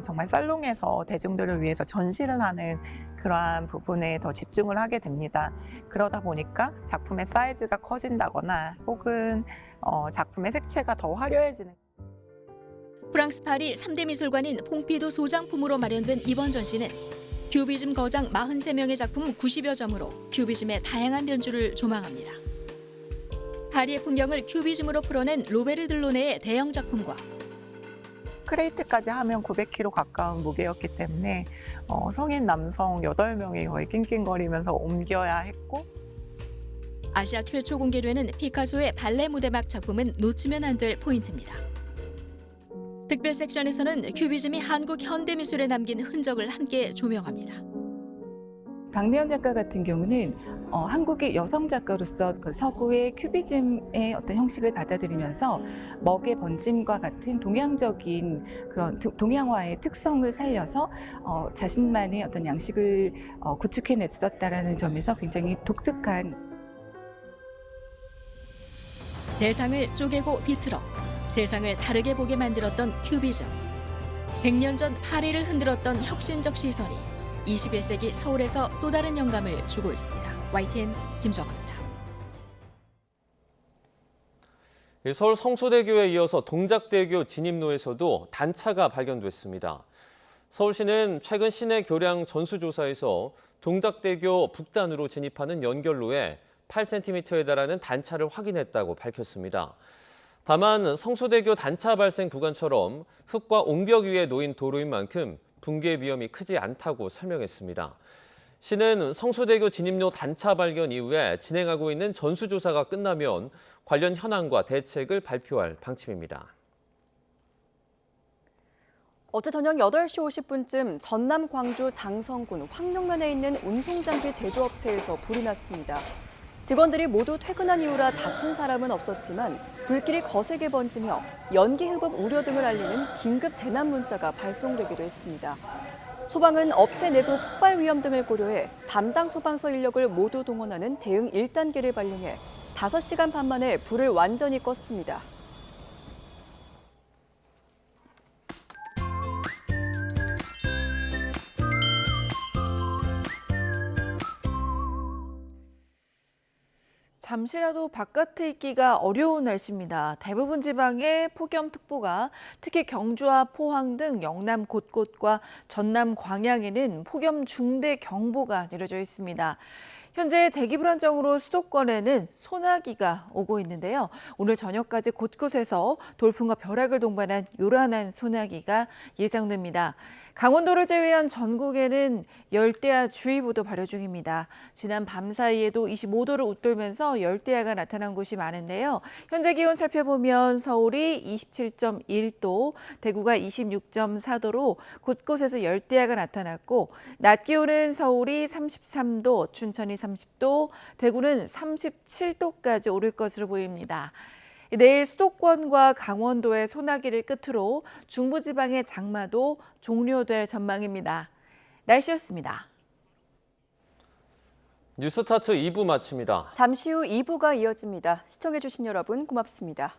정말 살롱에서 대중들을 위해서 전시를 하는 그러한 부분에 더 집중을 하게 됩니다. 그러다 보니까 작품의 사이즈가 커진다거나 혹은 작품의 색채가 더 화려해지는. 프랑스 파리 3대 미술관인 퐁피두 소장품으로 마련된 이번 전시는 큐비즘 거장 43명의 작품 90여 점으로 큐비즘의 다양한 변주를 조망합니다. 파리의 풍경을 큐비즘으로 풀어낸 로베르 들로네의 대형 작품과 크레이트까지 하면 900kg 가까운 무게였기 때문에 성인 남성 8명이 거의 낑낑거리면서 옮겨야 했고, 아시아 최초 공개되는 피카소의 발레 무대막 작품은 놓치면 안 될 포인트입니다. 특별 섹션에서는 큐비즘이 한국 현대미술에 남긴 흔적을 함께 조명합니다. 박내연 작가 같은 경우는 한국의 여성 작가로서 그 서구의 큐비즘의 어떤 형식을 받아들이면서 먹의 번짐과 같은 동양적인 그런 동양화의 특성을 살려서 자신만의 어떤 양식을 구축해냈었다라는 점에서 굉장히 독특한. 대상을 쪼개고 비틀어 세상을 다르게 보게 만들었던 큐비즘. 100년 전 파리를 흔들었던 혁신적 시선이 21세기 서울에서 또 다른 영감을 주고 있습니다. YTN 김정아입니다. 서울 성수대교에 이어서 동작대교 진입로에서도 단차가 발견됐습니다. 서울시는 최근 시내 교량 전수조사에서 동작대교 북단으로 진입하는 연결로에 8cm에 달하는 단차를 확인했다고 밝혔습니다. 다만 성수대교 단차 발생 구간처럼 흙과 옹벽 위에 놓인 도로인 만큼 붕괴 위험이 크지 않다고 설명했습니다. 시는 성수대교 진입로 단차 발견 이후에 진행하고 있는 전수조사가 끝나면 관련 현황과 대책을 발표할 방침입니다. 어제 저녁 8시 50분쯤 전남 광주 장성군 황룡면에 있는 운송장비 제조업체에서 불이 났습니다. 직원들이 모두 퇴근한 이후라 다친 사람은 없었지만 불길이 거세게 번지며 연기 흡입 우려 등을 알리는 긴급 재난 문자가 발송되기도 했습니다. 소방은 업체 내부 폭발 위험 등을 고려해 담당 소방서 인력을 모두 동원하는 대응 1단계를 발령해 5시간 반 만에 불을 완전히 껐습니다. 잠시라도 바깥에 있기가 어려운 날씨입니다. 대부분 지방에 폭염특보가, 특히 경주와 포항 등 영남 곳곳과 전남 광양에는 폭염 중대 경보가 내려져 있습니다. 현재 대기 불안정으로 수도권에는 소나기가 오고 있는데요. 오늘 저녁까지 곳곳에서 돌풍과 벼락을 동반한 요란한 소나기가 예상됩니다. 강원도를 제외한 전국에는 열대야 주의보도 발효 중입니다. 지난 밤 사이에도 25도를 웃돌면서 열대야가 나타난 곳이 많은데요. 현재 기온 살펴보면 서울이 27.1도, 대구가 26.4도로 곳곳에서 열대야가 나타났고 낮 기온은 서울이 33도, 춘천이 30도, 대구는 37도까지 오를 것으로 보입니다. 내일 수도권과 강원도의 소나기를 끝으로 중부지방의 장마도 종료될 전망입니다. 날씨였습니다. 뉴스타트 2부 마칩니다. 잠시 후 2부가 이어집니다. 시청해주신 여러분 고맙습니다.